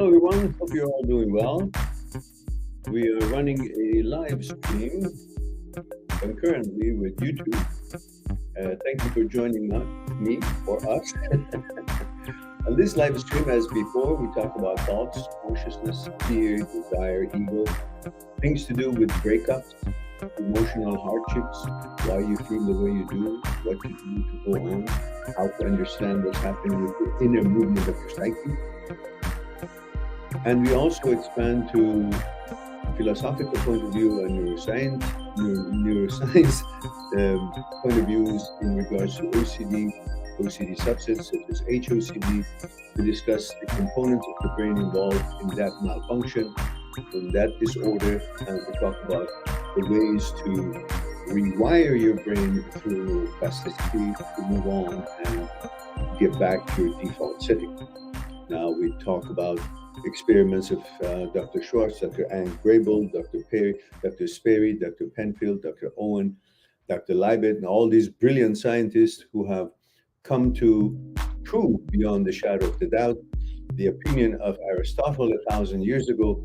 Hello, everyone. Hope you're all doing well. We are running a live stream concurrently with YouTube. Thank you for joining me or us. On this live stream, as before, we talk about thoughts, consciousness, fear, desire, ego, things to do with breakups, emotional hardships, why you feel the way you do, what to do to go on, how to understand what's happening with the inner movement of your psyche. And we also expand to philosophical point of view and neuroscience point of views in regards to OCD subsets such as HOCD. We discuss the components of the brain involved in that malfunction, in that disorder, and we talk about the ways to rewire your brain through plasticity to move on and get back to your default setting. Now we talk about experiments of Dr. Schwartz, Dr. Anne Grable, Dr. Perry, Dr. Sperry, Dr. Penfield, Dr. Owen, Dr. Libet, and all these brilliant scientists who have come to prove beyond the shadow of the doubt the opinion of Aristotle 1,000 years ago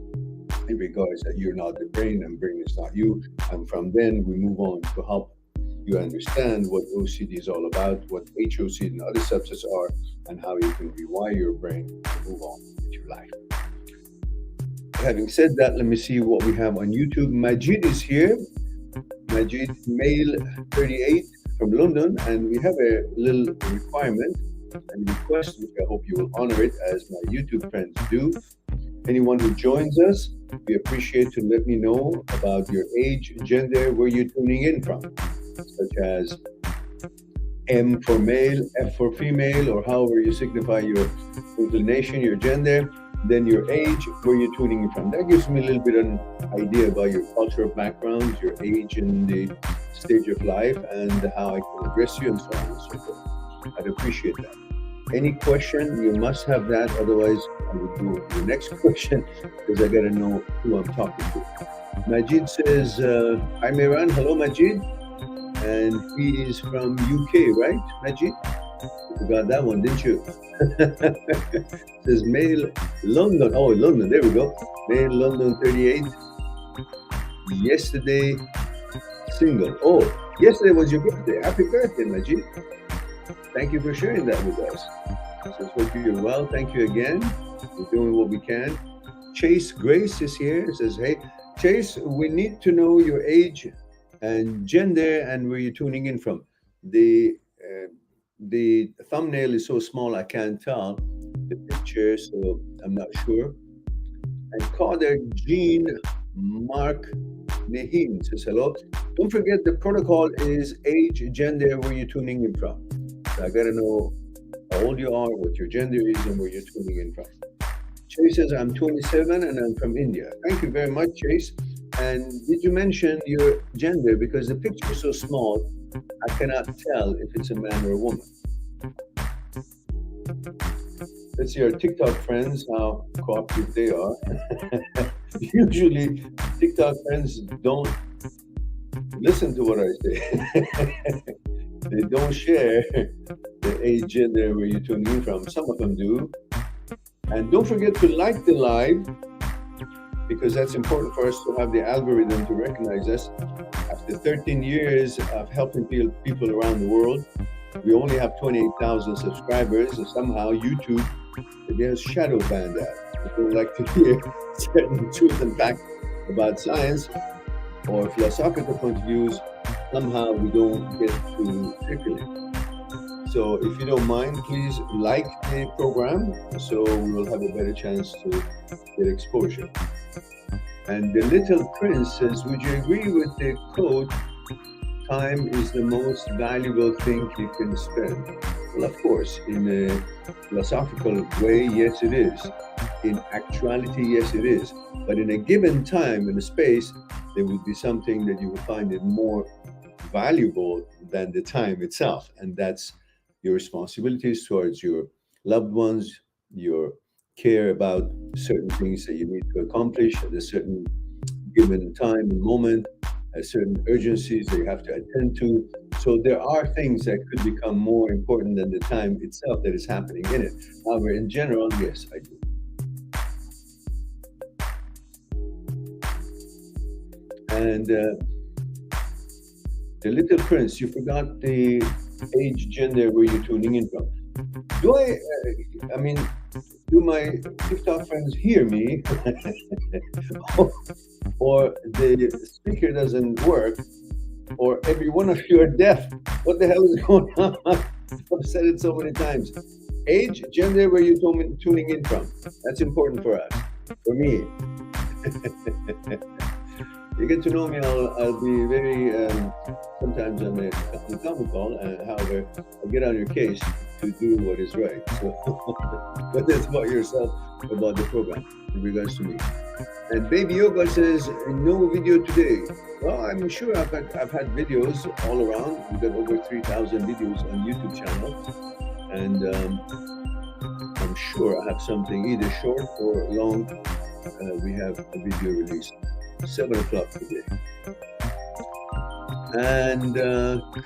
in regards that you're not the brain and brain is not you. And from then we move on to help you understand what OCD is all about, what HOCD and other subsets are, and how you can rewire your brain to move on with your life. Having said that, let me see what we have on YouTube. Majid is here. Majid, male 38 from London, and we have a little requirement and request, which I hope you will honor it as my YouTube friends do. Anyone who joins us, we appreciate to let me know about your age, gender, where you're tuning in from, such as M for male, F for female, or however you signify your inclination, your gender, then your age, where you're tuning in from. That gives me a little bit of an idea about your cultural background, your age and the stage of life, and how I can address you and so on and so forth. I'd appreciate that. Any question, you must have that, otherwise I would do the next question because I gotta know who I'm talking to. Majid says, hi Mehran, hello Majid. And he is from UK, right, Majid? You got that one, didn't you? Says male London. Oh, London, there we go. Male London 38. Yesterday, single. Oh, yesterday was your birthday. Happy birthday, Majid. Thank you for sharing that with us. Says, hope you're well. Thank you again. We're doing what we can. Chase Grace is here. Says, hey, Chase, we need to know your age and gender and where you're tuning in from. The thumbnail is so small I can't tell the picture, so I'm not sure. And Kader Jean Mark Nahim says hello. Don't forget the protocol is age, gender, where you're tuning in from. So I gotta know how old you are, what your gender is, and where you're tuning in from. Chase says I'm 27 and I'm from India. Thank you very much, Chase. And did you mention your gender? Because the picture is so small, I cannot tell if it's a man or a woman. Let's see our TikTok friends, how cooperative they are. Usually, TikTok friends don't listen to what I say. They don't share the age, gender, where you're tuning in from. Some of them do. And don't forget to like the live, because that's important for us to have the algorithm to recognize us. After 13 years of helping people around the world, we only have 28,000 subscribers, and somehow YouTube, they have shadow banned that. They don't like to hear certain truth and fact about science or philosophical point of views. Somehow we don't get to circulate. So if you don't mind, please like the program so we will have a better chance to get exposure. And the Little Prince says, would you agree with the quote, time is the most valuable thing you can spend? Well, of course, in a philosophical way, yes, it is. In actuality, yes, it is. But in a given time and a space, there would be something that you would find it more valuable than the time itself. And that's your responsibilities towards your loved ones, your care about certain things that you need to accomplish at a certain given time and moment, certain urgencies that you have to attend to. So there are things that could become more important than the time itself that is happening in it. However, in general, yes, I do. And the Little Prince, you forgot the age, gender, where you're tuning in from. Do I mean, do my TikTok friends hear me? Or the speaker doesn't work? Or every one of you are deaf? What the hell is going on? I've said it so many times. Age, gender, where you're tuning in from. That's important for us, for me. You get to know me, I'll be very, sometimes I'm a comical, however, I'll get on your case to do what is right. So, but that's about yourself, about the program, in regards to me. And Baby Yoga says, no video today. Well, I'm sure I've had videos all around. We've got over 3,000 videos on YouTube channel. And I'm sure I have something either short or long. We have a video release 7 o'clock today. And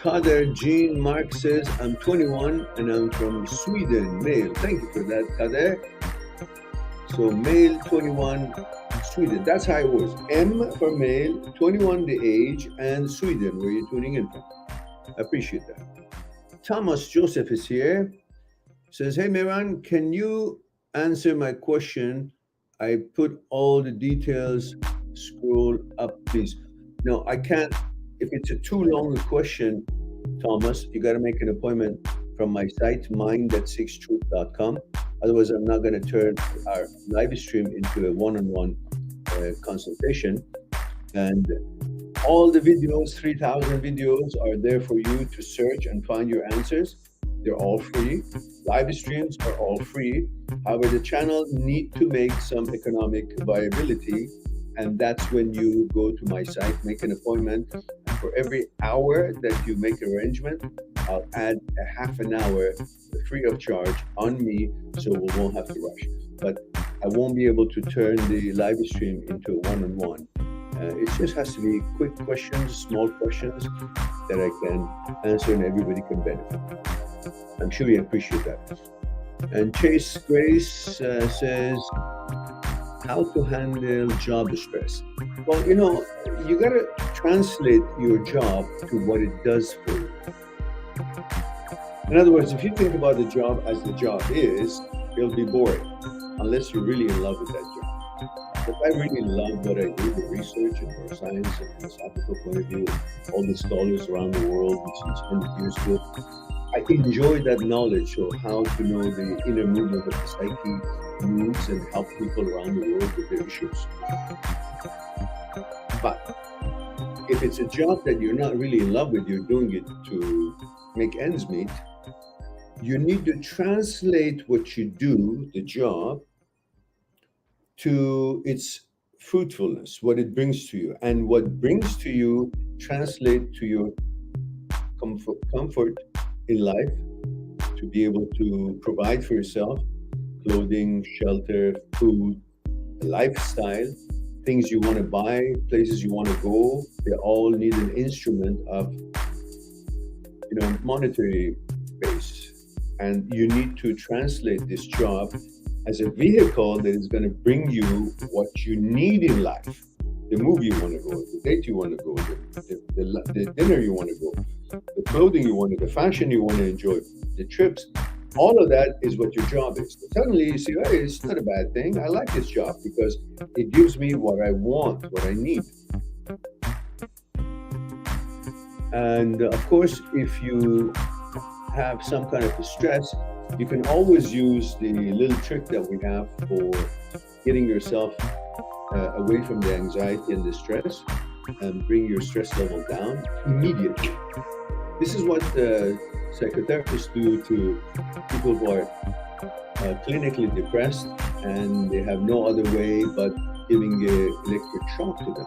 Kader Jean Mark says, I'm 21 and I'm from Sweden, male. Thank you for that, Kader. So male, 21, Sweden. That's how it was. M for male, 21 the age, and Sweden, where you're tuning in from. I appreciate that. Thomas Joseph is here. Says, hey, Mehran, can you answer my question? I put all the details. Scroll up, please. No, I can't. If it's a too long a question, Thomas, you got to make an appointment from my site, mind@6truth.com. Otherwise, I'm not going to turn our live stream into a one-on-one consultation. And all the videos, 3,000 videos, are there for you to search and find your answers. They're all free. Live streams are all free. However, the channel need to make some economic viability. And that's when you go to my site, make an appointment. For every hour that you make an arrangement, I'll add a half an hour free of charge on me, so we won't have to rush. But I won't be able to turn the live stream into a one-on-one. It just has to be quick questions, small questions that I can answer and everybody can benefit. I'm sure you appreciate that. And Chase Grace says, how to handle job stress. Well, you know, you got to translate your job to what it does for you. In other words, if you think about the job as the job is, it'll be boring, unless you're really in love with that job. If I really love what I do, the research and neuroscience and philosophical point of view, all the scholars around the world since 100 years ago, I enjoy that knowledge of how to know the inner movement of the psyche, moods, and help people around the world with their issues. But if it's a job that you're not really in love with, you're doing it to make ends meet, you need to translate what you do, the job, to its fruitfulness, what it brings to you. And what brings to you, translate to your comfort in life, to be able to provide for yourself, clothing, shelter, food, lifestyle, things you want to buy, places you want to go. They all need an instrument of, monetary base. And you need to translate this job as a vehicle that is going to bring you what you need in life. The movie you want to go, the date you want to go, the dinner you want to go, the clothing you want to, the fashion you want to enjoy, the trips. All of that is what your job is. Suddenly you see, hey, it's not a bad thing. I like this job because it gives me what I want, what I need. And of course, if you have some kind of a stress, you can always use the little trick that we have for getting yourself away from the anxiety and the stress and bring your stress level down immediately. This is what psychotherapists do to people who are clinically depressed and they have no other way but giving electric shock to them.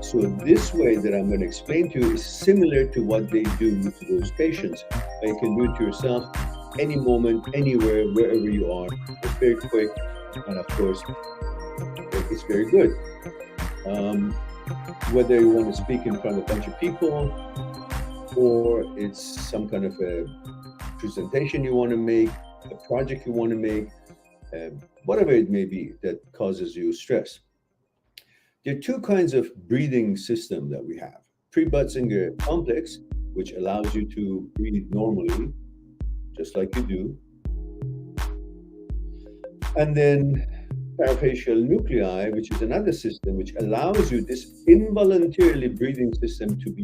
So this way that I'm going to explain to you is similar to what they do to those patients. You can do it to yourself any moment, anywhere, wherever you are. It's very quick, and of course, it's very good. Whether you want to speak in front of a bunch of people, or it's some kind of a presentation you want to make, a project you want to make, whatever it may be that causes you stress. There are two kinds of breathing system that we have. Pre-Butzinger complex, which allows you to breathe normally, just like you do. And then parafacial nuclei, which is another system which allows you this involuntarily breathing system to be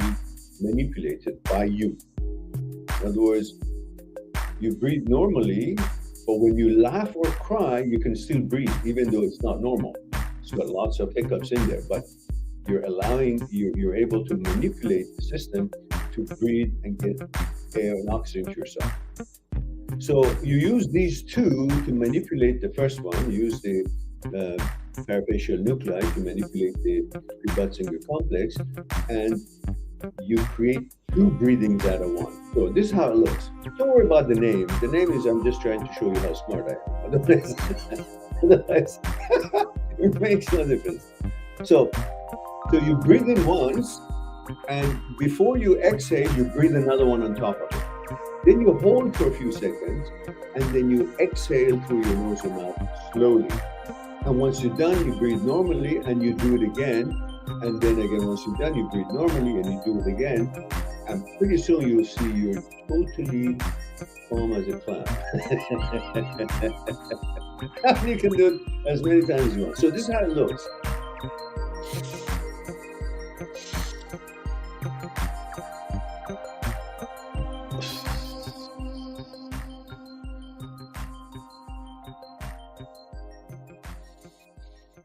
manipulated by you. In other words, you breathe normally, but when you laugh or cry, you can still breathe, even though it's not normal. It's got lots of hiccups in there, but you're able to manipulate the system to breathe and get air and oxygen to yourself. So you use these two to manipulate the first one. You use the parafacial nuclei to manipulate the Pre-Butzinger complex, and you create two breathings out of one. So this is how it looks. Don't worry about the name. The name is, I'm just trying to show you how smart I am. Otherwise it makes no difference. So you breathe in once, and before you exhale, you breathe another one on top of it. Then you hold for a few seconds, and then you exhale through your nose and mouth slowly. And once you're done, you breathe normally, and you do it again. And then again, once you're done, you breathe normally, and you do it again. And pretty soon you'll see you're totally calm as a clam. And you can do it as many times as you want. So this is how it looks.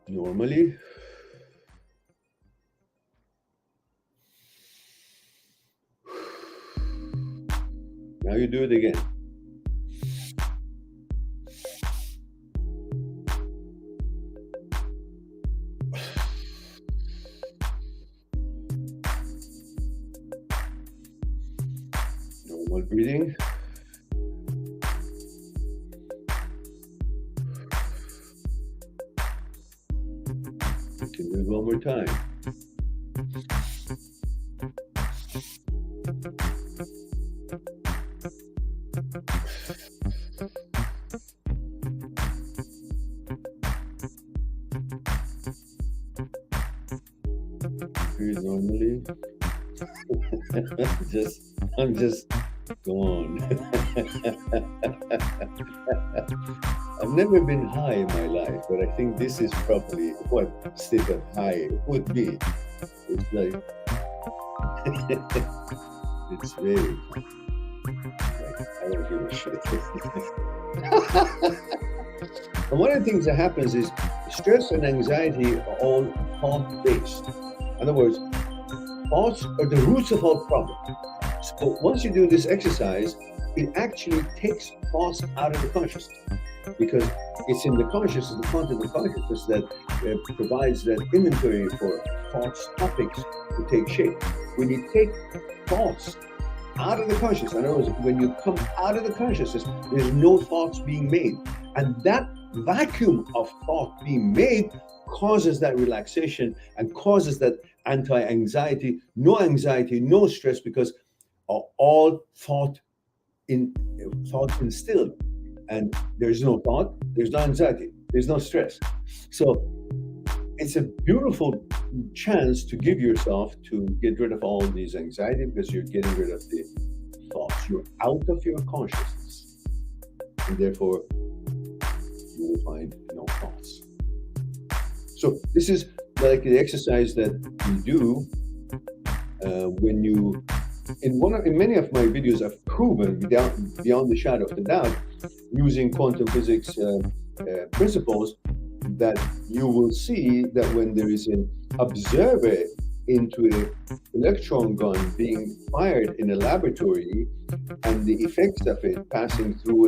Normally. Now you do it again. Normal breathing. You can do it one more time. Breathe normally. I'm just gone. I've never been high in my life, but I think this is probably what state of high would be. It's like it's very like, I don't give a shit. And one of the things that happens is stress and anxiety are all thought-based. In other words, thoughts are the roots of all problems. So once you do this exercise, it actually takes thoughts out of the consciousness, because it's in the consciousness, the content of consciousness that provides that inventory for thoughts, topics to take shape. When you take thoughts out of the consciousness, in other words, when you come out of the consciousness, there's no thoughts being made. And that vacuum of thought being made causes that relaxation and causes that anti-anxiety, no stress, because all thought instilled. And there's no thought, there's no anxiety, there's no stress. So it's a beautiful chance to give yourself to get rid of all these anxiety, because you're getting rid of the thoughts. You're out of your consciousness, and therefore you will find no thoughts. So this is like the exercise that you do when you, in many of my videos, I've proven beyond the shadow of the doubt, using quantum physics principles, that you will see that when there is an observer into an electron gun being fired in a laboratory, and the effects of it passing through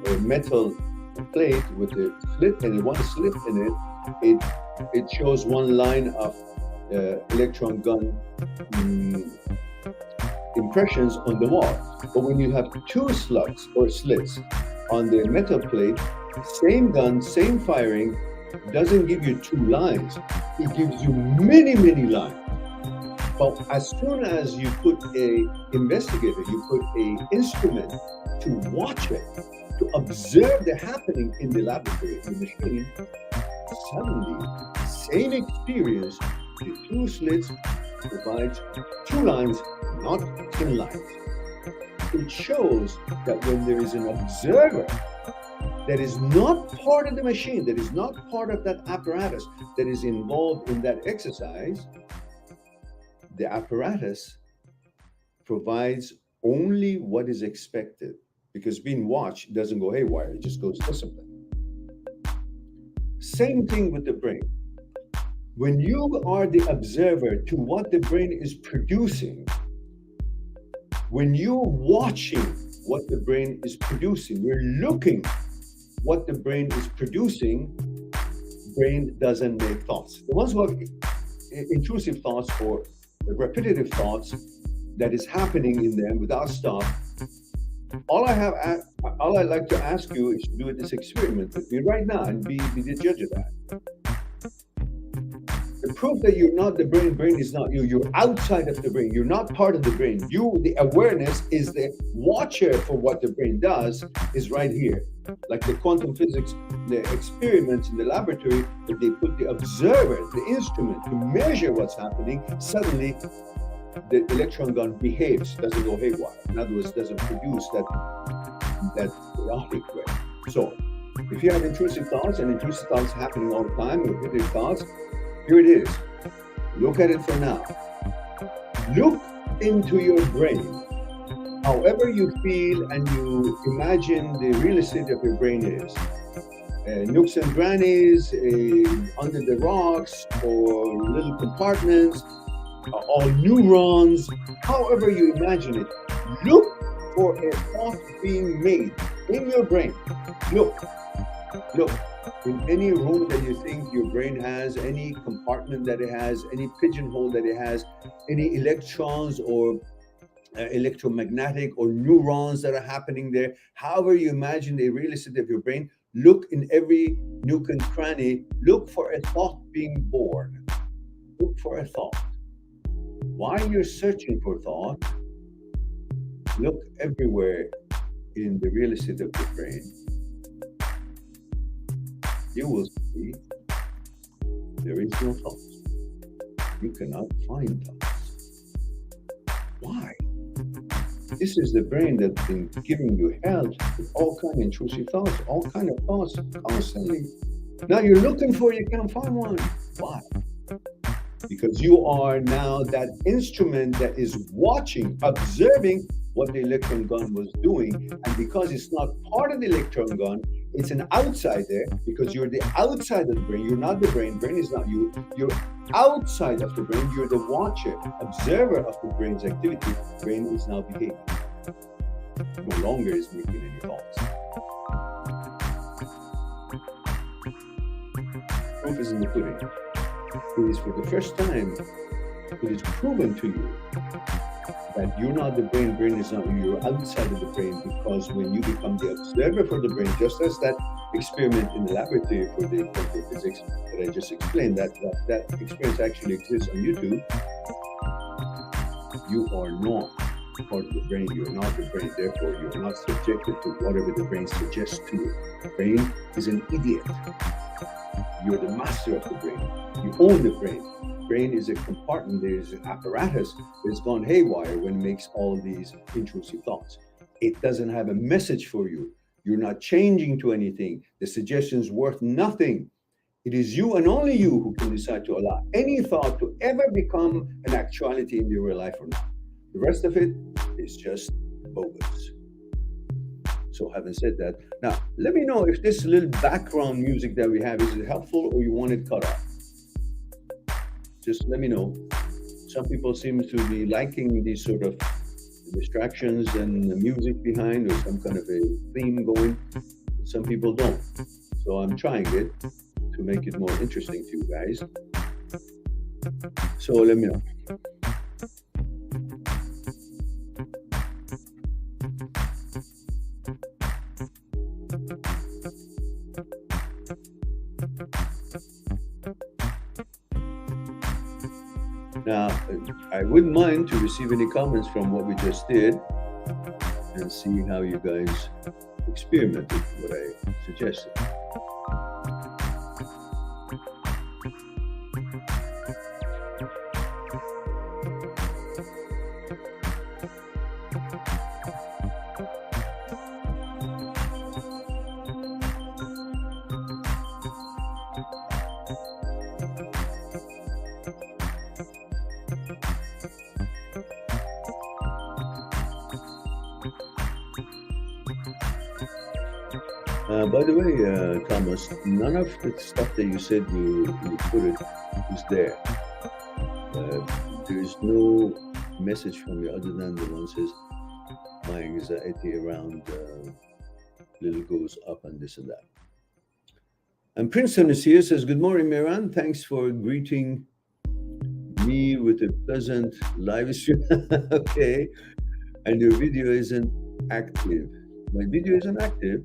a metal plate with a slit in it, one slit in it, it shows one line of electron gun impressions on the wall. But when you have two slugs or slits on the metal plate, same gun, same firing, doesn't give you two lines. It gives you many, many lines. But as soon as you put a investigator, you put a instrument to watch it, to observe the happening in the laboratory, in the machine, Suddenly, same experience, the two slits provides two lines, not 10 lines. It shows that when there is an observer that is not part of the machine, that is not part of that apparatus that is involved in that exercise, the apparatus provides only what is expected, because being watched doesn't go haywire, it just goes disciplined. Same thing with the brain. When you are the observer to what the brain is producing, when you're watching what the brain is producing, you're looking what the brain is producing, brain doesn't make thoughts. The ones who have intrusive thoughts or repetitive thoughts that is happening in them without stop, all I like to ask you is to do this experiment with me right now and be the judge of that. The proof that you're not the brain is not you, you're outside of the brain, you're not part of the brain. You, the awareness, is the watcher for what the brain does, is right here. Like the quantum physics, the experiments in the laboratory, where they put the observer, the instrument, to measure what's happening, suddenly the electron gun behaves, doesn't go haywire. In other words, doesn't produce that chaotic way. So, if you have intrusive thoughts, and intrusive thoughts happening all the time, repetitive thoughts, here it is. Look at it for now. Look into your brain. However you feel and you imagine the real estate of your brain is. Nooks and crannies, under the rocks, or little compartments, all neurons, however you imagine it. Look for a thought being made in your brain. Look. In any room that you think your brain has, any compartment that it has, any pigeonhole that it has, any electrons or electromagnetic or neurons that are happening there, however you imagine the real estate of your brain, look in every nook and cranny, look for a thought being born. Look for a thought. While you're searching for thought, look everywhere in the real estate of your brain. You will see there is no thoughts. You cannot find thoughts. Why? This is the brain that's been giving you health with all kind of intrusive thoughts, all kind of thoughts constantly. Now you're looking for it, you can't find one. Why? Because you are now that instrument that is watching, observing what the electron gun was doing. And because it's not part of the electron gun, it's an outsider, because you're the outside of the brain. You're not the brain. Brain is not you. You're outside of the brain. You're the watcher, observer of the brain's activity. Brain is now behaving. No longer is making any thoughts. Proof is in the pudding. It is for the first time, it is proven to you that you're not the brain, brain is not you, you're outside of the brain, because when you become the observer for the brain, just as that experiment in the laboratory for the quantum physics that I just explained, that experience actually exists on YouTube, you are not part of the brain, you're not the brain, therefore you're not subjected to whatever the brain suggests to you. The brain is an idiot. You're the master of the brain. You own the brain. Brain is a compartment, there is an apparatus that's gone haywire when it makes all these intrusive thoughts. It doesn't have a message for you. You're not changing to anything. The suggestion's worth nothing. It is you and only you who can decide to allow any thought to ever become an actuality in your real life or not. The rest of it is just bogus. So having said that, now let me know if this little background music that we have, is it helpful or you want it cut off? Just let me know. Some people seem to be liking these sort of distractions and the music behind, or some kind of a theme going. Some people don't. So I'm trying it to make it more interesting to you guys. So let me know. Now, I wouldn't mind to receive any comments from what we just did and see how you guys experimented with what I suggested. By the way, Thomas, none of the stuff that you said you put it is there. There is no message from you other than the one says my anxiety around little goes up and this and that. And Princeton is here, says, good morning, Miran. Thanks for greeting me with a pleasant live stream. Okay. And your video isn't active. My video isn't active.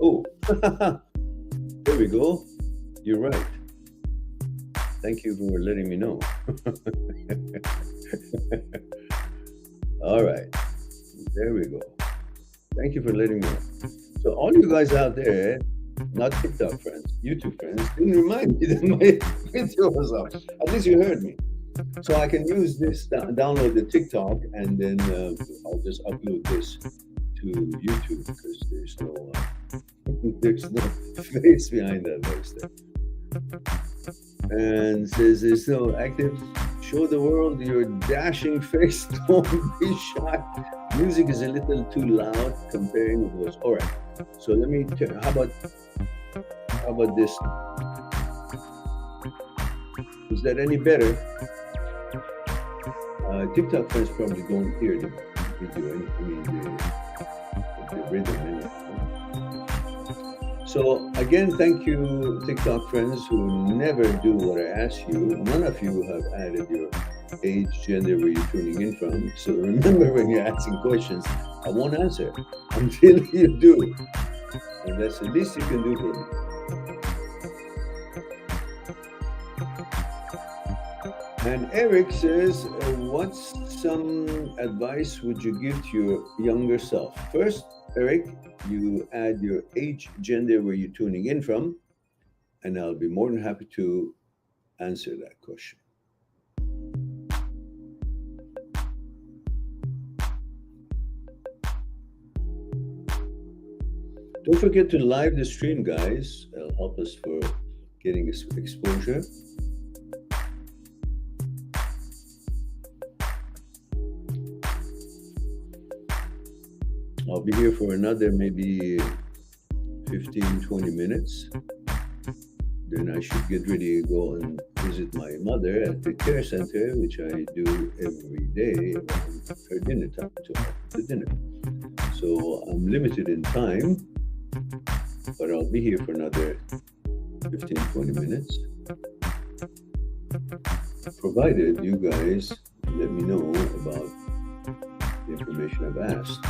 Oh, there we go. You're right. Thank you for letting me know. All right. There we go. Thank you for letting me know. So all you guys out there, not TikTok friends, YouTube friends, didn't remind me that my video was off. At least you heard me. So I can use this, download the TikTok, and then I'll just upload this to YouTube because there's no face behind that voice there. And says there's no active. Show the world your dashing face. Don't be shy. Music is a little too loud comparing with voice. All right. So let me turn. How about this? Is that any better? TikTok friends probably don't hear the video. I mean the rhythm anyway. So again, thank you, TikTok friends who never do what I ask you. None of you have added your age, gender, where you're tuning in from. So remember, when you're asking questions, I won't answer until you do. And that's the least you can do for me. And Eric says, what's some advice would you give to your younger self? First, Eric, you add your age, gender, where you're tuning in from, and I'll be more than happy to answer that question. Don't forget to live the stream, guys. It'll help us for getting exposure. I'll be here for another maybe 15-20 minutes. Then I should get ready to go and visit my mother at the care center, which I do every day around her dinner time, to dinner. So I'm limited in time, but I'll be here for another 15-20 minutes. Provided you guys let me know about the information I've asked.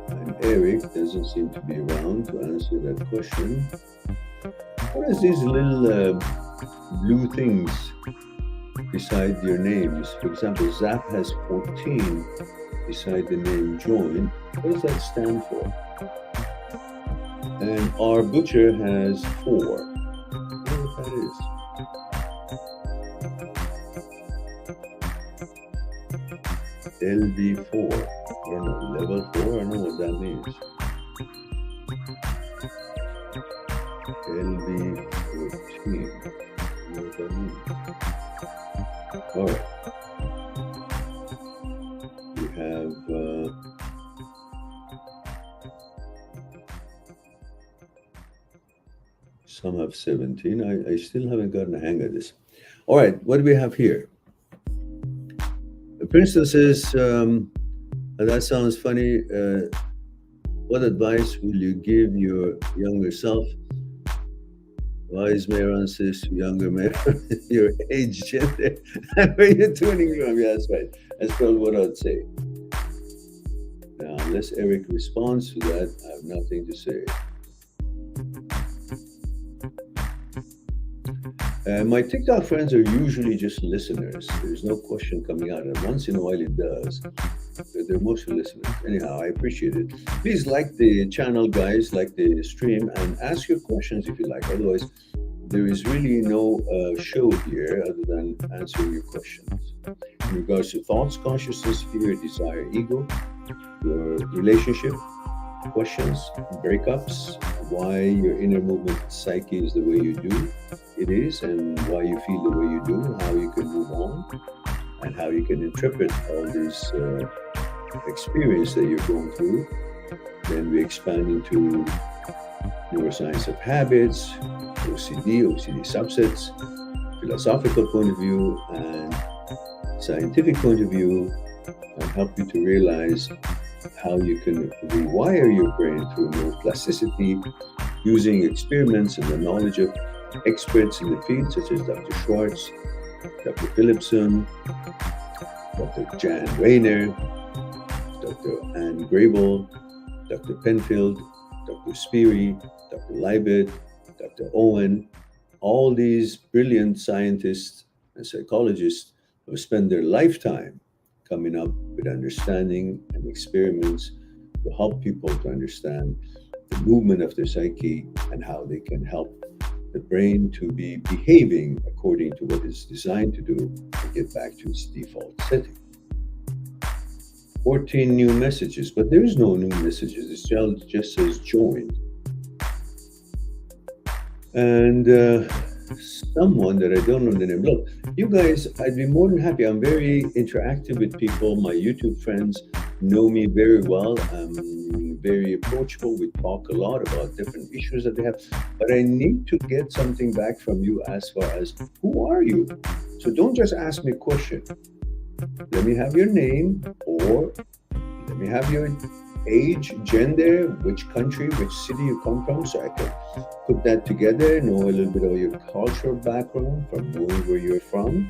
And Eric doesn't seem to be around to answer that question. What is these little blue things beside your names? For example, Zap has 14 beside the name Join. What does that stand for? And our Butcher has 4. I don't know what that is. LD4. I don't know, level 4, I don't know what that means. LD14. I don't know what that means. Alright. We have some have 17. I still haven't gotten a hang of this. Alright, what do we have here? Princeton says, that sounds funny. What advice will you give your younger self? Wise Mehran says to younger Mehran, your age, gender, and where you're tuning from. Yeah, that's right. That's probably what I'd say. Now, unless Eric responds to that, I have nothing to say. My TikTok friends are usually just listeners. There's no question coming out, and once in a while it does. They're mostly listeners. Anyhow, I appreciate it. Please like the channel, guys, like the stream, and ask your questions if you like. Otherwise, there is really no show here other than answering your questions. In regards to thoughts, consciousness, fear, desire, ego, your relationship, questions, breakups, why your inner movement psyche is the way you do it is, and why you feel the way you do, how you can move on, and how you can interpret all these experience that you're going through. Then we expand into neuroscience of habits, OCD subsets, philosophical point of view, and scientific point of view, and help you to realize how you can rewire your brain through neuroplasticity using experiments and the knowledge of experts in the field, such as Dr. Schwartz, Dr. Philipson, Dr. Jan Rayner, Dr. Anne Grable, Dr. Penfield, Dr. Speary, Dr. Leibert, Dr. Owen, all these brilliant scientists and psychologists who spend their lifetime coming up with understanding and experiments to help people to understand the movement of their psyche and how they can help the brain to be behaving according to what it's designed to do to get back to its default setting. 14 new messages, but there is no new messages. It just says joined. And someone that I don't know the name. Look, you guys, I'd be more than happy. I'm very interactive with people. My YouTube friends know me very well. I'm very approachable. We talk a lot about different issues that they have. But I need to get something back from you as far as who are you? So don't just ask me a question. Let me have your name, or let me have your age, gender, which country, which city you come from, so I can put that together, know a little bit of your cultural background, from knowing where you're from,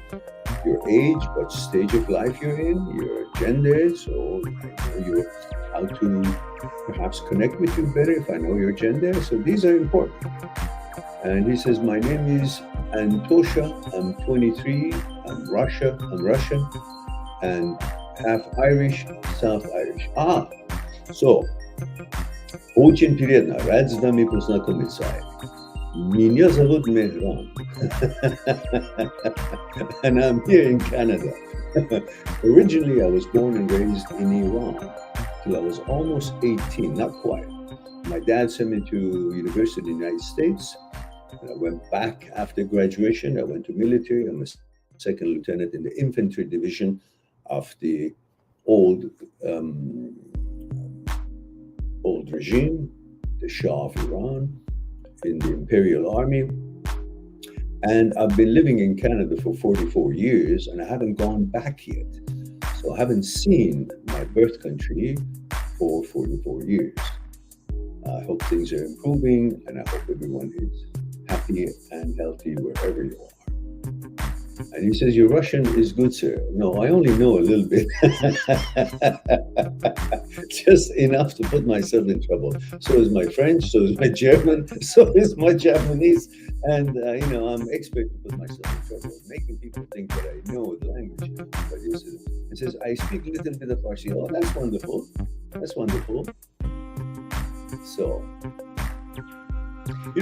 your age, what stage of life you're in, your gender, so I know how to perhaps connect with you better if I know your gender. So these are important. And he says, my name is Antosha, I'm 23, I'm Russian, and half Irish, South Irish. So, очень приятно, рад с вами познакомиться. Меня зовут Mehran, and I'm here in Canada. Originally, I was born and raised in Iran till I was almost 18, not quite. My dad sent me to university in the United States. And I went back after graduation. I went to military. I'm a second lieutenant in the infantry division of the old regime, the Shah of Iran, in the Imperial Army. And I've been living in Canada for 44 years, and I haven't gone back yet. So I haven't seen my birth country for 44 years. I hope things are improving, and I hope everyone is happy and healthy wherever you are. And he says, your Russian is good, sir. No, I only know a little bit. Just enough to put myself in trouble. So is my French, so is my German, so is my Japanese. And, I'm expert to put myself in trouble, making people think that I know the language. But he says, I speak a little bit of Farsi. Oh, that's wonderful. That's wonderful. So,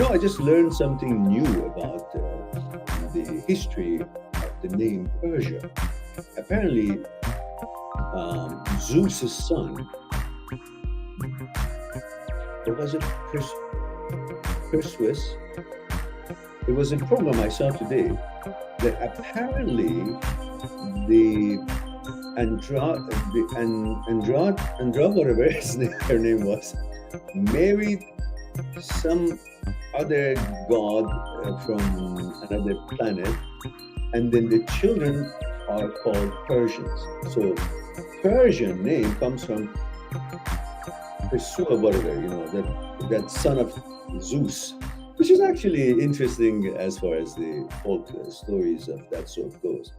I just learned something new about the history of the name Persia. Apparently, Zeus's son, what was it? Perseus. It was a program I saw today that apparently the Andra, whatever her name was, married some other god from another planet, and then the children are called Persians. So Persian name comes from Perseus, whatever, that son of Zeus, which is actually interesting as far as the folk stories of that sort goes.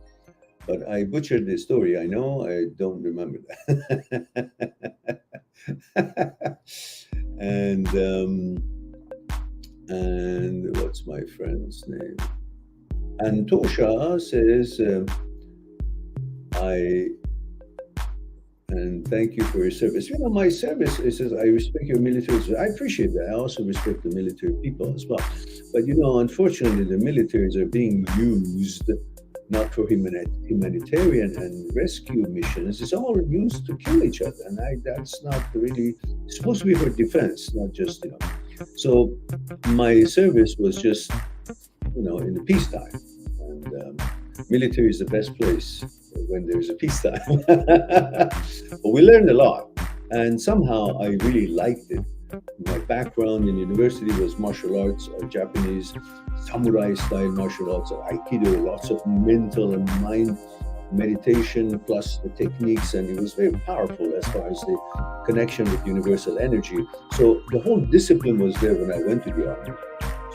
But I butchered the story. I know, I don't remember that. And what's my friend's name? Antosha says, and thank you for your service. My service, it says, I respect your military service. I appreciate that. I also respect the military people as well. But, unfortunately, the militaries are being used not for humanitarian and rescue missions. It's all used to kill each other. And that's not really, it's supposed to be for defense, not just, So my service was just, in the peacetime. And military is the best place when there's a peacetime. But we learned a lot, and somehow I really liked it. My background in university was martial arts, Japanese samurai style martial arts, aikido, lots of mental and mind meditation plus the techniques, and it was very powerful as far as the connection with universal energy. So the whole discipline was there when I went to the army.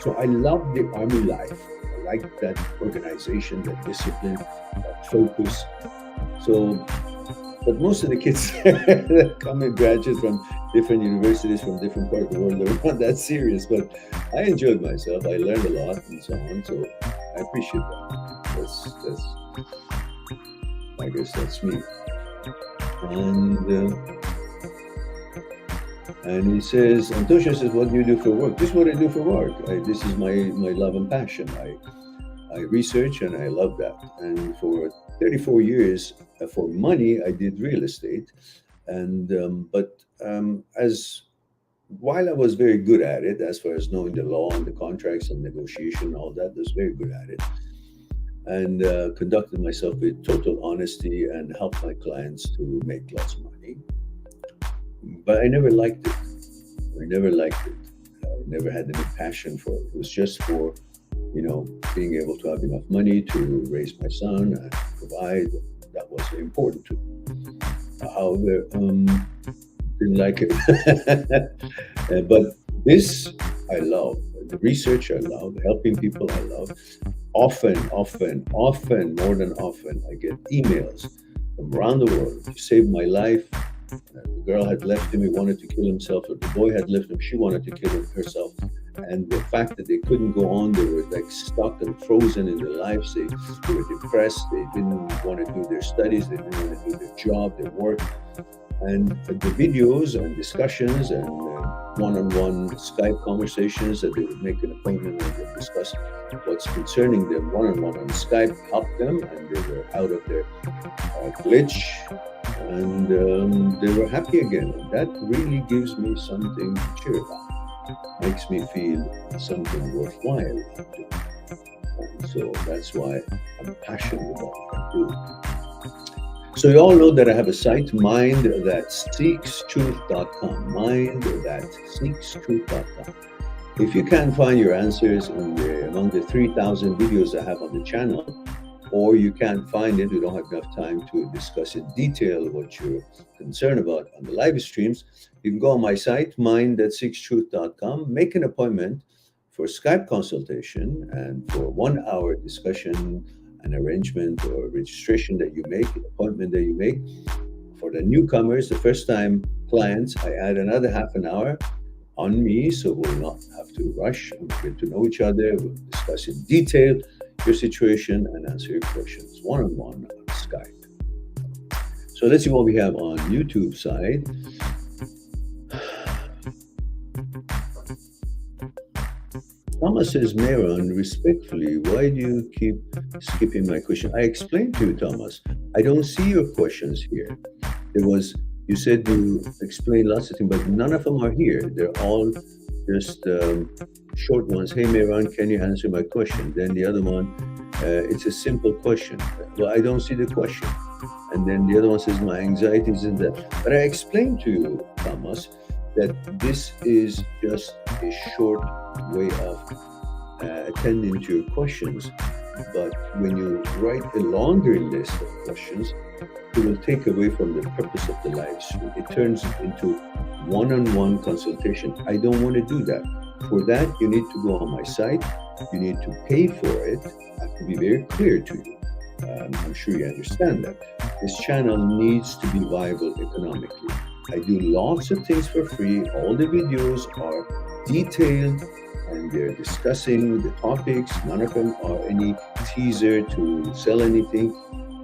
So I loved the army life. I liked that organization, that discipline, that focus. So, but most of the kids that come and graduate from different universities from different parts of the world, they're not that serious. But I enjoyed myself. I learned a lot and so on. So I appreciate that. That's I guess that's me. And he says, Antosha says, what do you do for work? This is what I do for work. This is my love and passion. I research and I love that. And for 34 years, for money, I did real estate. And as while I was very good at it, as far as knowing the law and the contracts and negotiation and all that, I was very good at it. And conducted myself with total honesty and helped my clients to make lots of money. But I never liked it. I never never had any passion for it. It was just for, being able to have enough money to raise my son and provide. That was important to me. However, didn't like it. But this I love. The research I love. Helping people I love. Often, more than often, I get emails from around the world. You saved my life. The girl had left him, he wanted to kill himself, or the boy had left him, she wanted to kill herself. And the fact that they couldn't go on, they were like stuck and frozen in their lives. They were depressed, they didn't want to do their studies, they didn't want to do their job, their work. And the videos and discussions and one-on-one Skype conversations that they would make an appointment and they'd discuss what's concerning them one-on-one on Skype helped them, and they were out of their glitch, and they were happy again. And that really gives me something to cheer about. Makes me feel something worthwhile to do. And so that's why I'm passionate about what I do. So you all know that I have a site, mindthatseekstruth.com. Mindthatseekstruth.com. If you can't find your answers among the 3,000 videos I have on the channel, or you can't find it, we don't have enough time to discuss in detail what you're concerned about on the live streams, you can go on my site, mindthatseekstruth.com, make an appointment for Skype consultation and for 1 hour discussion, an arrangement or registration that you make, an appointment that you make. For the newcomers, the first time clients, I add another half an hour on me, so we'll not have to rush. We'll get to know each other, we'll discuss in detail your situation and answer your questions one-on-one on Skype. So let's see what we have on YouTube side. Thomas says, Meron, respectfully, why do you keep skipping my question? I explained to you, Thomas, I don't see your questions here. You said you explained lots of things, but none of them are here. They're all just short ones. Hey, Meron, can you answer my question? Then the other one, it's a simple question. Well, I don't see the question. And then the other one says, my anxiety isn't that. But I explained to you, Thomas, that this is just a short way of attending to your questions. But when you write a longer list of questions, it will take away from the purpose of the live stream. It turns into one-on-one consultation. I don't want to do that. For that, you need to go on my site. You need to pay for it. I have to be very clear to you. I'm sure you understand that. This channel needs to be viable economically. I do lots of things for free. All the videos are detailed and they're discussing the topics. None of them are any teaser to sell anything.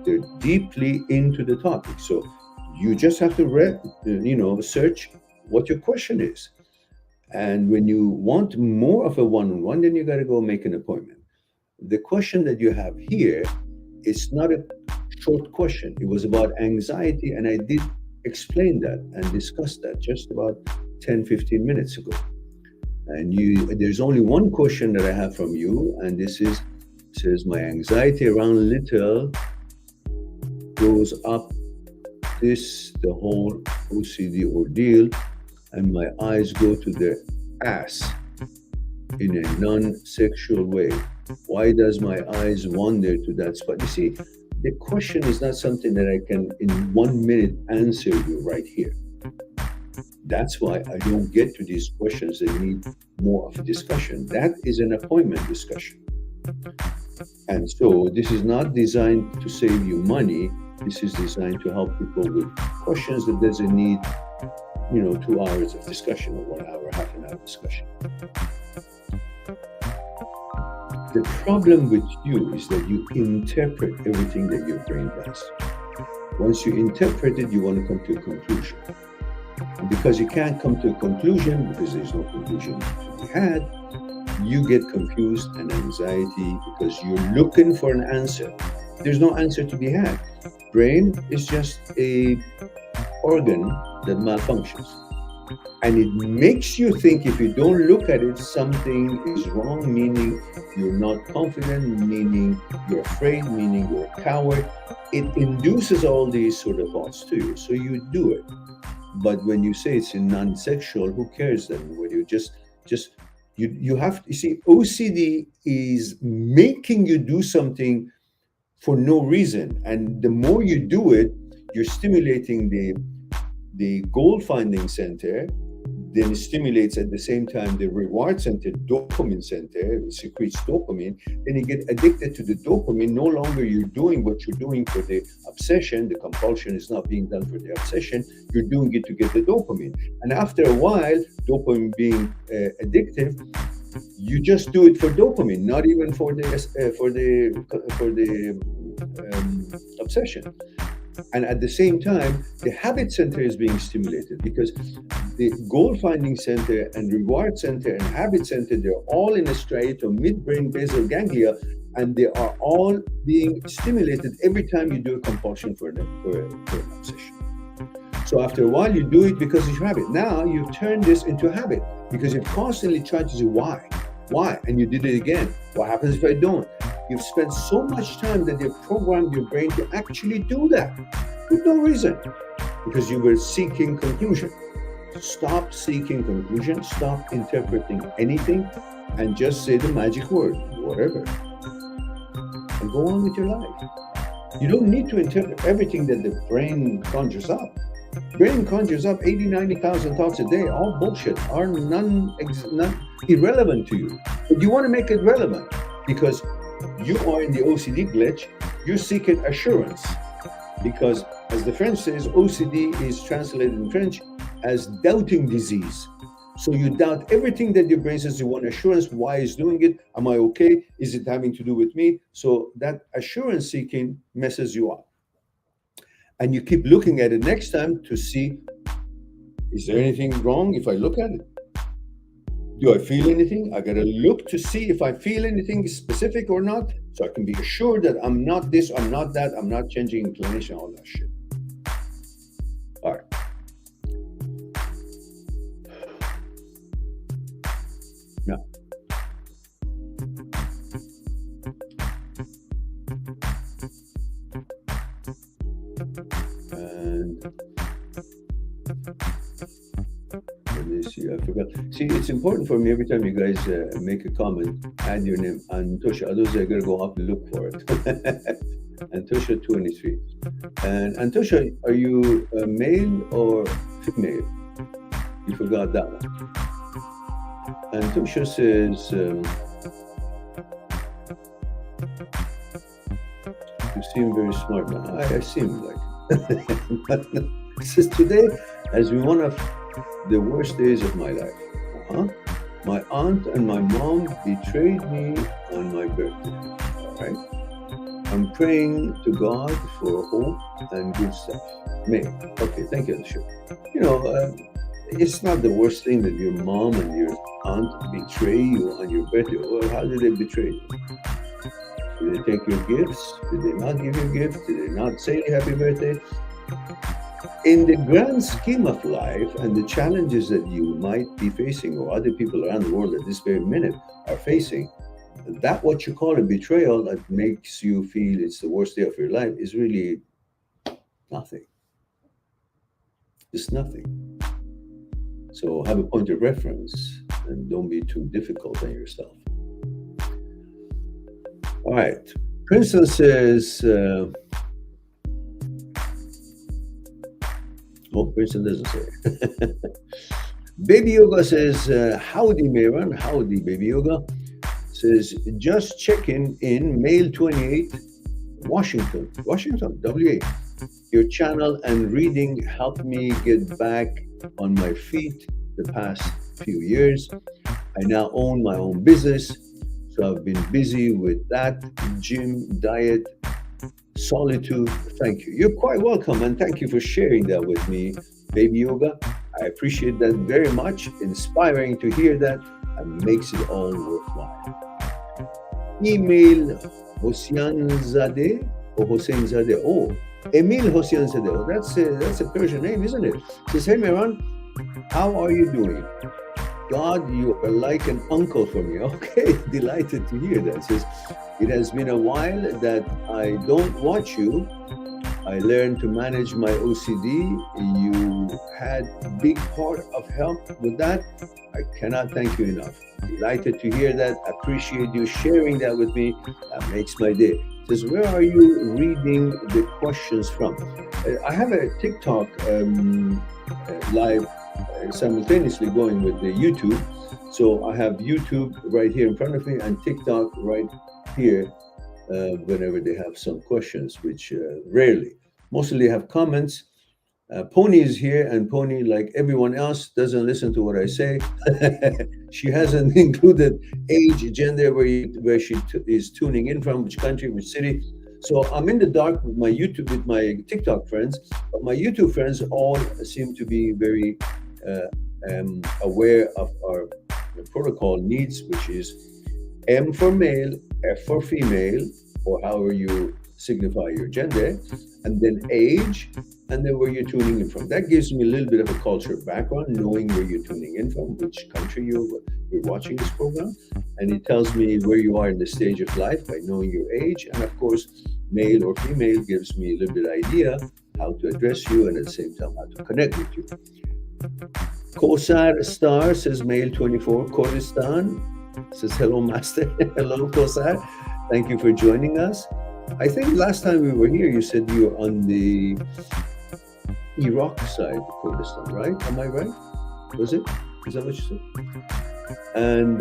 They're deeply into the topic. So you just have to search what your question is. And when you want more of a one-on-one, then you got to go make an appointment. The question that you have here is not a short question. It was about anxiety, and I did explain that and discuss that just about 10-15 minutes ago. And there's only one question that I have from you, and this says my anxiety around little goes up the whole OCD ordeal, and my eyes go to the ass in a non-sexual way. Why does my eyes wander to that spot? You see, the question is not something that I can in 1 minute answer you right here. That's why I don't get to these questions that need more of a discussion. That is an appointment discussion. And so this is not designed to save you money. This is designed to help people with questions that doesn't need, 2 hours of discussion or 1 hour, half an hour discussion. The problem with you is that you interpret everything that your brain does. Once you interpret it, you want to come to a conclusion. And because you can't come to a conclusion, because there's no conclusion to be had, you get confused and anxiety because you're looking for an answer. There's no answer to be had. Brain is just a organ that malfunctions. And it makes you think if you don't look at it, something is wrong, meaning you're not confident, meaning you're afraid, meaning you're a coward. It induces all these sort of thoughts to you. So you do it. But when you say it's non-sexual, who cares then? When you you have to, you see, OCD is making you do something for no reason. And the more you do it, you're stimulating the goal finding center, then it stimulates at the same time the reward center, dopamine center, it secretes dopamine. Then you get addicted to the dopamine. No longer you're doing what you're doing for the obsession. The compulsion is not being done for the obsession. You're doing it to get the dopamine. And after a while, dopamine being addictive, you just do it for dopamine, not even for the obsession. And at the same time, the habit center is being stimulated because the goal finding center and reward center and habit center, they're all in a striatum, midbrain basal ganglia, and they are all being stimulated every time you do a compulsion for an obsession. So after a while, you do it because it's your habit. Now you've turned this into a habit because you're constantly trying to say, why? And you did it again. What happens if I don't? You've spent so much time that you've programmed your brain to actually do that with no reason, because you were seeking conclusion. Stop seeking conclusion, stop interpreting anything, and just say the magic word, whatever, and go on with your life. You don't need to interpret everything that the brain conjures up. Brain conjures up 80, 90,000 thoughts a day, all bullshit, are none irrelevant to you. But you want to make it relevant because you are in the OCD glitch, you're seeking assurance. Because as the French says, OCD is translated in French as doubting disease. So you doubt everything that your brain says. You want assurance. Why is doing it? Am I okay? Is it having to do with me? So that assurance seeking messes you up. And you keep looking at it next time to see, is there anything wrong if I look at it? Do I feel anything? I gotta look to see if I feel anything specific or not, so I can be assured that I'm not this, I'm not that, I'm not changing inclination, all that shit. All right. Now, and let me see, I forgot. See, it's important for me every time you guys make a comment, add your name, Antosha. Otherwise, I gotta go up and look for it. Antosha 23. And Antosha, are you a male or female? You forgot that one. Antosha says, you seem very smart now. I seem like it. It says, today has been one of the worst days of my life. My aunt and my mom betrayed me on my birthday. All right. I'm praying to God for hope and good stuff. May. Okay, thank you, Antosha. You know, it's not the worst thing that your mom and your aunt betray you on your birthday. Well, how did they betray you? Did they take your gifts? Did they not give you gifts? Did they not say happy birthday? In the grand scheme of life and the challenges that you might be facing or other people around the world at this very minute are facing, that what you call a betrayal that makes you feel it's the worst day of your life is really Nothing. Just nothing. So have a point of reference and don't be too difficult on yourself. All right. Princeton says, Princeton doesn't say. Baby Yoga says, howdy, Mehran. Howdy, Baby Yoga. Says, just checking in, Mail 28, Washington, W8. Your channel and reading helped me get back on my feet the past few years. I now own my own business, so I've been busy with that, gym, diet, solitude. Thank you. You're quite welcome, and thank you for sharing that with me, Baby Yoga. I appreciate that very much. Inspiring to hear that and makes it all worthwhile. Email Hossein-Zadeh or Hossein-Zadeh. Oh, Emil Hossein-Zadeh. Oh, that's a Persian name, isn't it? Says, hey, Mehran, how are you doing? God, you are like an uncle for me. Okay, delighted to hear that. Says, it has been a while that I don't watch you. I learned to manage my OCD. You had a big part of help with that. I cannot thank you enough. Delighted to hear that. Appreciate you sharing that with me. That makes my day. Says, where are you reading the questions from? I have a TikTok live simultaneously going with the YouTube. So I have YouTube right here in front of me and TikTok right here whenever they have some questions, which rarely. Mostly have comments. Pony is here, and Pony, like everyone else, doesn't listen to what I say. She hasn't included age, gender, where she is tuning in from, which country, which city. So I'm in the dark with my TikTok friends, but my YouTube friends all seem to be very aware of our protocol needs, which is M for male, F for female, or however you signify your gender, and then age, and then where you're tuning in from. That gives me a little bit of a cultural background, knowing where you're tuning in from, which country you're watching this program, and it tells me where you are in the stage of life by knowing your age, and of course, male or female gives me a little bit of idea how to address you, and at the same time, how to connect with you. Kosar Star says male 24, Kurdistan says hello, master. Hello, Kosar. Thank you for joining us. I think last time we were here, you said you were on the Iraq side of Kurdistan, right? Am I right? Was it? Is that what you said? And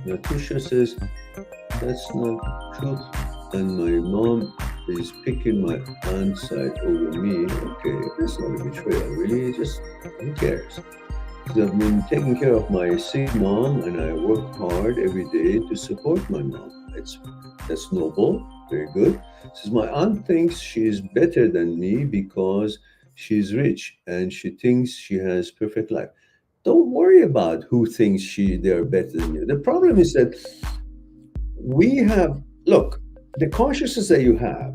Natusha says, that's not truth. And my mom is picking my aunt's side over me. Okay, that's not a betrayal, really. Just, who cares? Because I've been taking care of my sick mom, and I work hard every day to support my mom. That's noble, very good. Says my aunt thinks she's better than me because she's rich, and she thinks she has perfect life. Don't worry about who thinks they're better than you. The problem is that the consciousness that you have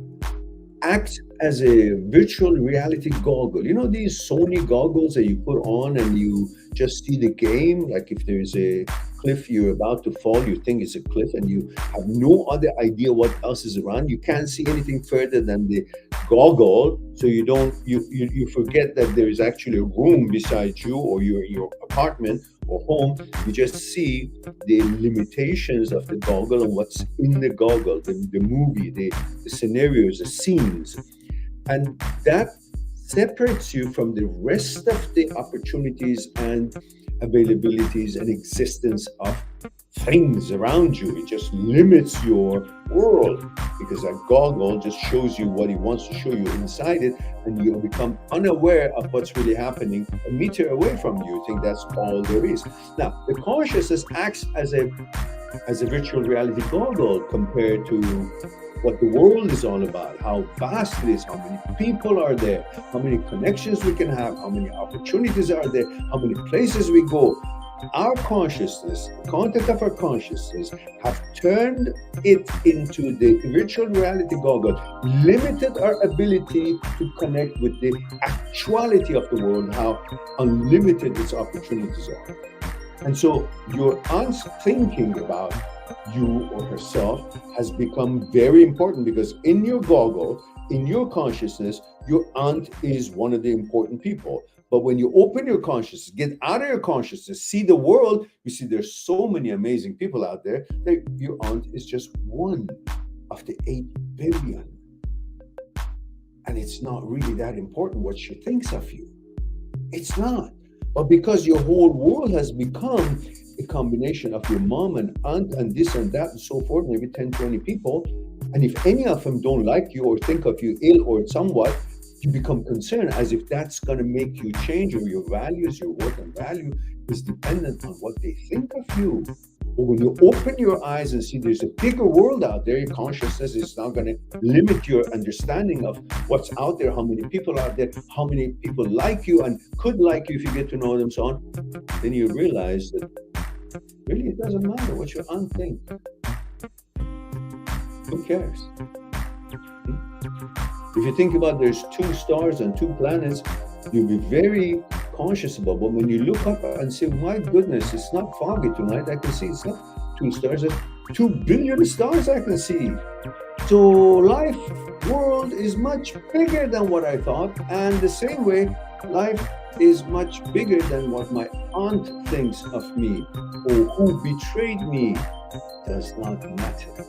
acts as a virtual reality goggle. You know these Sony goggles that you put on and you just see the game? Like if there's a cliff you're about to fall, you think it's a cliff and you have no other idea what else is around. You can't see anything further than the goggle, so you forget that there is actually a room beside you, or your apartment or home. You just see the limitations of the goggle and what's in the goggle, the movie, the scenarios, the scenes. And that separates you from the rest of the opportunities and availabilities and existence of things around you. It just limits your world, because that goggle just shows you what it wants to show you inside it, and you become unaware of what's really happening a meter away from you. You think that's all there is. Now, the consciousness acts as a virtual reality goggle compared to what the world is all about, how vast it is, how many people are there, how many connections we can have, how many opportunities are there, how many places we go. our consciousness, content of our consciousness, have turned it into the virtual reality goggle, limited our ability to connect with the actuality of the world, how unlimited its opportunities are. And so your aunt's thinking about you or herself has become very important, because in your goggle, in your consciousness, your aunt is one of the important people. But when you open your consciousness, get out of your consciousness, see the world, you see there's so many amazing people out there, that your aunt is just one of the 8 billion. And it's not really that important what she thinks of you. It's not. But because your whole world has become a combination of your mom and aunt and this and that and so forth, maybe 10, 20 people, and if any of them don't like you or think of you ill or somewhat, you become concerned, as if that's going to make you change, or your values, your worth and value is dependent on what they think of you. But when you open your eyes and see there's a bigger world out there, your consciousness is not going to limit your understanding of what's out there, how many people out there, how many people like you and could like you if you get to know them, so on. Then you realize that really it doesn't matter what your aunt thinks. Who cares? If you think about there's 2 stars and 2 planets, you'll be very conscious about. But when you look up and say, my goodness, it's not foggy tonight, I can see it's not 2 stars, it's 2 billion stars I can see. So life world is much bigger than what I thought. And the same way, life is much bigger than what my aunt thinks of me, or who betrayed me. Does not matter.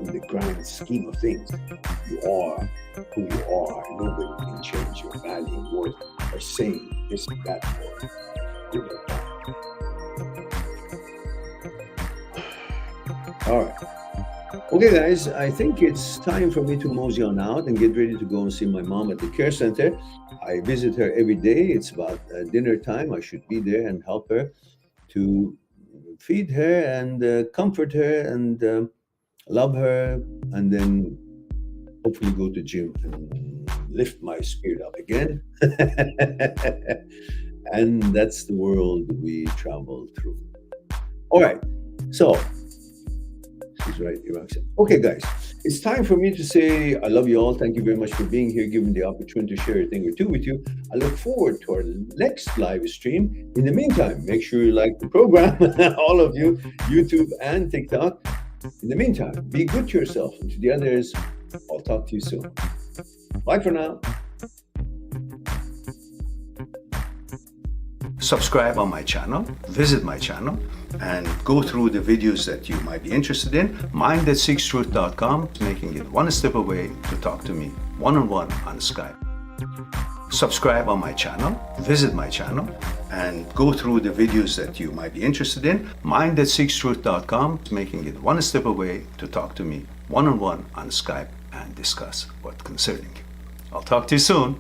In the grand scheme of things, you are who you are. Nobody can change your value and worth by saying this and that word. All right. Okay, guys, I think it's time for me to mosey on out and get ready to go and see my mom at the care center. I visit her every day. It's about dinner time. I should be there and help her to feed her and comfort her and love her, and then hopefully go to gym and lift my spirit up again. And that's the world we travel through. All right, so she's right, Roxanne. Okay, guys, it's time for me to say I love you all. Thank you very much for being here, giving the opportunity to share a thing or two with you. I look forward to our next live stream. In the meantime, make sure you like the program, all of you, YouTube and TikTok. In the meantime, be good to yourself and to the others. I'll talk to you soon. Bye for now. Subscribe on my channel, visit my channel, and go through the videos that you might be interested in. Mind@seekstruth.com, making it one step away to talk to me one-on-one on Skype. Subscribe on my channel, visit my channel, and go through the videos that you might be interested in. Mind@seekstruth.com, making it one step away to talk to me one-on-one on Skype and discuss what's concerning you. I'll talk to you soon.